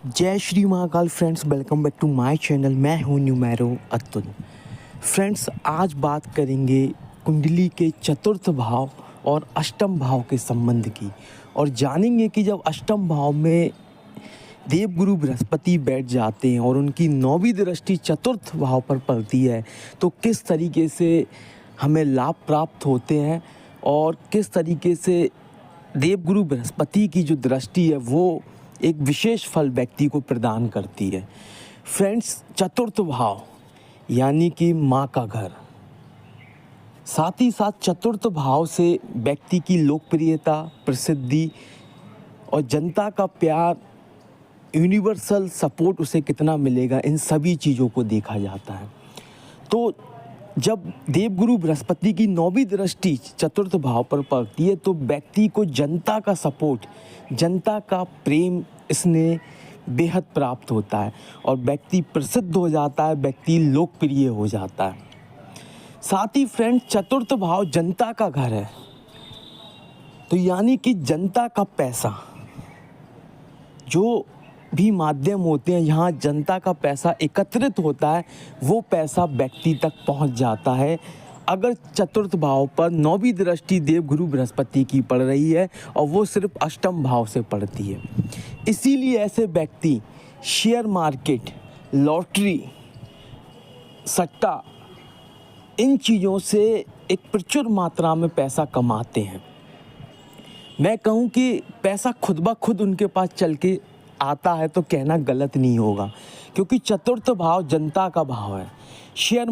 जय Shri Mahakal friends, welcome back to my channel. मैं हूं न्यूमेरो अतुल। फ्रेंड्स, आज बात करेंगे कुंडली के चतुर्थ भाव और अष्टम भाव के संबंध की, और जानेंगे कि जब अष्टम भाव में देवगुरु बृहस्पति बैठ जाते हैं और उनकी नौवीं दृष्टि चतुर्थ भाव पर पड़ती है तो किस तरीके से हमें लाभ प्राप्त होते हैं और किस तरीके से देवगुरु बृहस्पति की जो दृष्टि है वो एक विशेष फल व्यक्ति को प्रदान करती है। फ्रेंड्स, चतुर्थ भाव यानी कि माँ का घर, साथ ही साथ चतुर्थ भाव से व्यक्ति की लोकप्रियता, प्रसिद्धि और जनता का प्यार, यूनिवर्सल सपोर्ट उसे कितना मिलेगा, इन सभी चीज़ों को देखा जाता है। तो जब देवगुरु बृहस्पति की नौवीं दृष्टि चतुर्थ भाव पर पड़ती है तो व्यक्ति को जनता का सपोर्ट, जनता का प्रेम, स्नेह बेहद प्राप्त होता है और व्यक्ति प्रसिद्ध हो जाता है, व्यक्ति लोकप्रिय हो जाता है। साथ ही फ्रेंड, चतुर्थ भाव जनता का घर है, तो यानी कि जनता का पैसा, जो भी माध्यम होते हैं यहाँ जनता का पैसा एकत्रित होता है, वो पैसा व्यक्ति तक पहुँच जाता है अगर चतुर्थ भाव पर नौवीं दृष्टि देवगुरु बृहस्पति की पड़ रही है और वो सिर्फ अष्टम भाव से पड़ती है। इसीलिए ऐसे व्यक्ति शेयर मार्केट, लॉटरी, सट्टा, इन चीज़ों से एक प्रचुर मात्रा में पैसा कमाते हैं। मैं कहूँ कि पैसा खुद ब खुद उनके पास चल के आता है तो कहना गलत नहीं होगा, क्योंकि चतुर्थ भाव जनता का भाव है। शेयर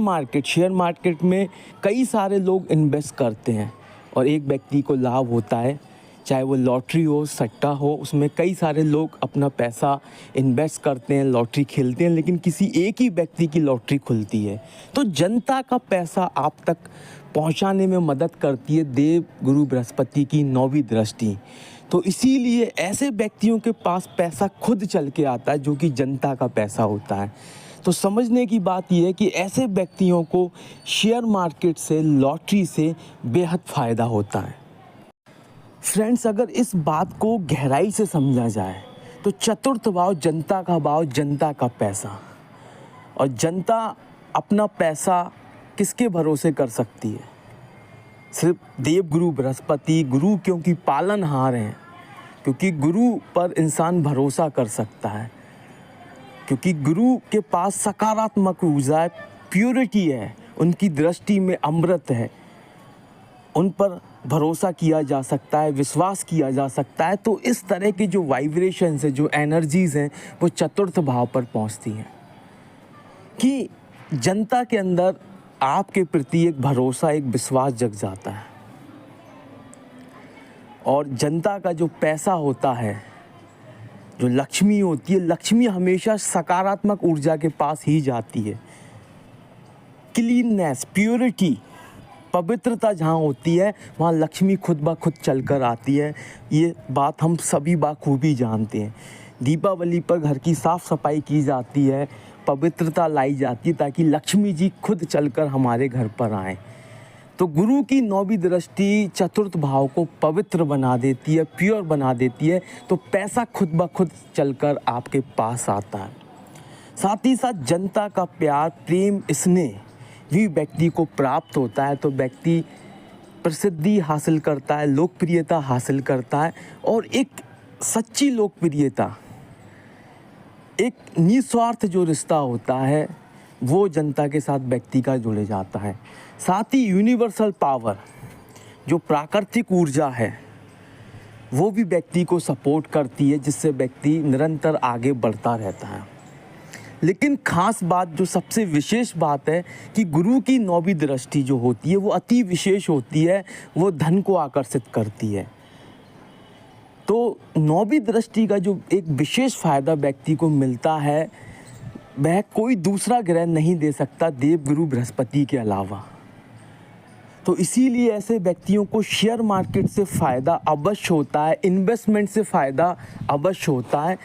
मार्केट में कई सारे लोग इन्वेस्ट करते हैं और एक व्यक्ति को लाभ होता है, चाहे वो लॉटरी हो, सट्टा हो, उसमें कई सारे लोग अपना पैसा इन्वेस्ट करते हैं, लॉटरी खेलते हैं, लेकिन किसी एक ही व्यक्ति की लॉटरी खुलती है। तो जनता का पैसा आप तक पहुंचाने में मदद करती है देव गुरु बृहस्पति की नौवीं दृष्टि। तो इसीलिए ऐसे व्यक्तियों के पास पैसा खुद चल के आता है जो कि जनता का पैसा होता है। तो समझने की बात यह है कि ऐसे व्यक्तियों को शेयर मार्केट से, लॉटरी से बेहद फ़ायदा होता है। फ्रेंड्स, अगर इस बात को गहराई से समझा जाए तो चतुर्थ भाव जनता का भाव, जनता का पैसा, और जनता अपना पैसा किसके भरोसे कर सकती है? सिर्फ देवगुरु बृहस्पति, गुरु क्योंकि पालनहार हैं, क्योंकि गुरु पर इंसान भरोसा कर सकता है, क्योंकि गुरु के पास सकारात्मक ऊर्जा है, प्योरिटी है, उनकी दृष्टि में अमृत है, उन पर भरोसा किया जा सकता है, विश्वास किया जा सकता है। तो इस तरह की जो वाइब्रेशंस है, जो एनर्जीज़ हैं, वो चतुर्थ भाव पर पहुंचती हैं कि जनता के अंदर आपके प्रति एक भरोसा, एक विश्वास जग जाता है। और जनता का जो पैसा होता है, जो लक्ष्मी होती है, लक्ष्मी हमेशा सकारात्मक ऊर्जा के पास ही जाती है। क्लीननेस, प्योरिटी, पवित्रता जहाँ होती है वहाँ लक्ष्मी खुद ब खुद चल कर आती है। ये बात हम सभी बाखूबी जानते हैं। दीपावली पर घर की साफ़ सफाई की जाती है, पवित्रता लाई जाती है ताकि लक्ष्मी जी खुद चलकर हमारे घर पर आएँ। तो गुरु की नौवीं दृष्टि चतुर्थ भाव को पवित्र बना देती है, प्योर बना देती है, तो पैसा खुद ब खुद चलकर आपके पास आता है। साथ ही साथ जनता का प्यार, प्रेम, स्नेह भी व्यक्ति को प्राप्त होता है, तो व्यक्ति प्रसिद्धि हासिल करता है, लोकप्रियता हासिल करता है, और एक सच्ची लोकप्रियता, एक निस्वार्थ जो रिश्ता होता है वो जनता के साथ व्यक्ति का जुड़ जाता है। साथ ही यूनिवर्सल पावर, जो प्राकृतिक ऊर्जा है, वो भी व्यक्ति को सपोर्ट करती है, जिससे व्यक्ति निरंतर आगे बढ़ता रहता है। लेकिन ख़ास बात, जो सबसे विशेष बात है कि गुरु की नौवीं दृष्टि जो होती है वो अति विशेष होती है, वो धन को आकर्षित करती है। तो नौवीं दृष्टि का जो एक विशेष फ़ायदा व्यक्ति को मिलता है वह कोई दूसरा ग्रह नहीं दे सकता देवगुरु बृहस्पति के अलावा। तो इसीलिए ऐसे व्यक्तियों को शेयर मार्केट से फ़ायदा अवश्य होता है, इन्वेस्टमेंट से फ़ायदा अवश्य होता है।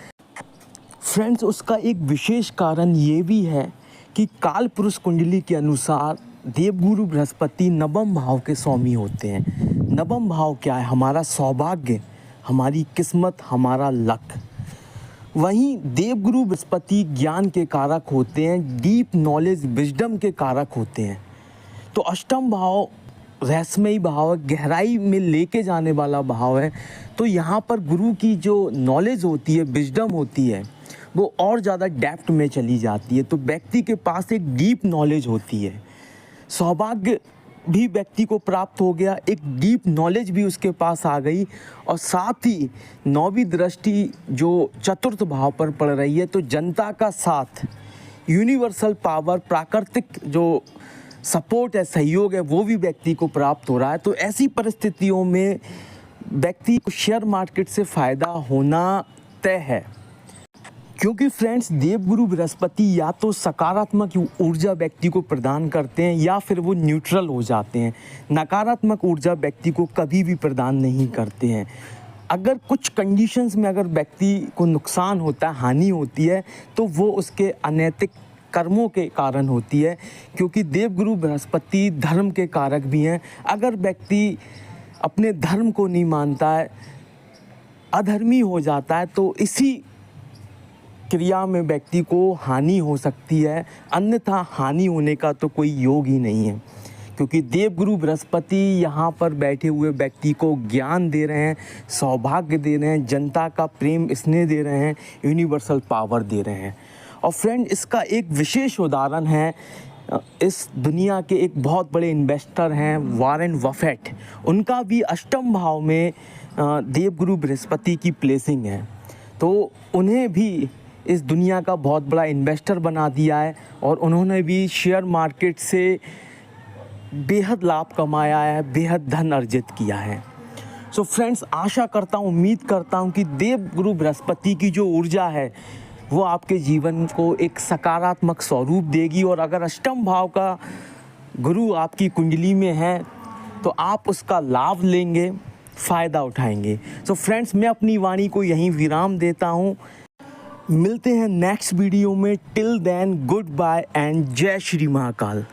फ्रेंड्स, उसका एक विशेष कारण ये भी है कि काल पुरुष कुंडली के अनुसार देवगुरु बृहस्पति नवम भाव के स्वामी होते हैं। नवम भाव क्या है? हमारा सौभाग्य, हमारी किस्मत, हमारा लक। वहीं देवगुरु बृहस्पति ज्ञान के कारक होते हैं, डीप नॉलेज विजडम के कारक होते हैं। तो अष्टम भाव रहस्यमयी भाव है, गहराई में लेके जाने वाला भाव है। तो यहाँ पर गुरु की जो नॉलेज होती है, विजडम होती है, वो और ज़्यादा डेप्थ में चली जाती है। तो व्यक्ति के पास एक डीप नॉलेज होती है, सौभाग्य भी व्यक्ति को प्राप्त हो गया, एक डीप नॉलेज भी उसके पास आ गई, और साथ ही नौवीं दृष्टि जो चतुर्थ भाव पर पड़ रही है, तो जनता का साथ, यूनिवर्सल पावर, प्राकृतिक जो सपोर्ट है, सहयोग है, वो भी व्यक्ति को प्राप्त हो रहा है। तो ऐसी परिस्थितियों में व्यक्ति को शेयर मार्केट से फ़ायदा होना तय है, क्योंकि फ्रेंड्स देवगुरु बृहस्पति या तो सकारात्मक ऊर्जा व्यक्ति को प्रदान करते हैं या फिर वो न्यूट्रल हो जाते हैं। नकारात्मक ऊर्जा व्यक्ति को कभी भी प्रदान नहीं करते हैं। अगर कुछ कंडीशंस में अगर व्यक्ति को नुकसान होता है, हानि होती है, तो वो उसके अनैतिक कर्मों के कारण होती है, क्योंकि देवगुरु बृहस्पति धर्म के कारक भी हैं। अगर व्यक्ति अपने धर्म को नहीं मानता है, अधर्मी हो जाता है, तो इसी क्रिया में व्यक्ति को हानि हो सकती है, अन्यथा हानि होने का तो कोई योग ही नहीं है, क्योंकि देवगुरु बृहस्पति यहाँ पर बैठे हुए व्यक्ति को ज्ञान दे रहे हैं, सौभाग्य दे रहे हैं, जनता का प्रेम स्नेह दे रहे हैं, यूनिवर्सल पावर दे रहे हैं। और फ्रेंड, इसका एक विशेष उदाहरण है, इस दुनिया के एक बहुत बड़े इन्वेस्टर हैं वॉरेन बफेट, उनका भी अष्टम भाव में देवगुरु बृहस्पति की प्लेसिंग है। तो उन्हें भी इस दुनिया का बहुत बड़ा इन्वेस्टर बना दिया है, और उन्होंने भी शेयर मार्केट से बेहद लाभ कमाया है, बेहद धन अर्जित किया है। सो फ्रेंड्स, आशा करता हूँ, उम्मीद करता हूँ कि देवगुरु बृहस्पति की जो ऊर्जा है वो आपके जीवन को एक सकारात्मक स्वरूप देगी, और अगर अष्टम भाव का गुरु आपकी कुंडली में है तो आप उसका लाभ लेंगे, फ़ायदा उठाएंगे। सो फ्रेंड्स, मैं अपनी वाणी को यहीं विराम देता हूँ। मिलते हैं नेक्स्ट वीडियो में। Till then, good bye and जय श्री महाकाल।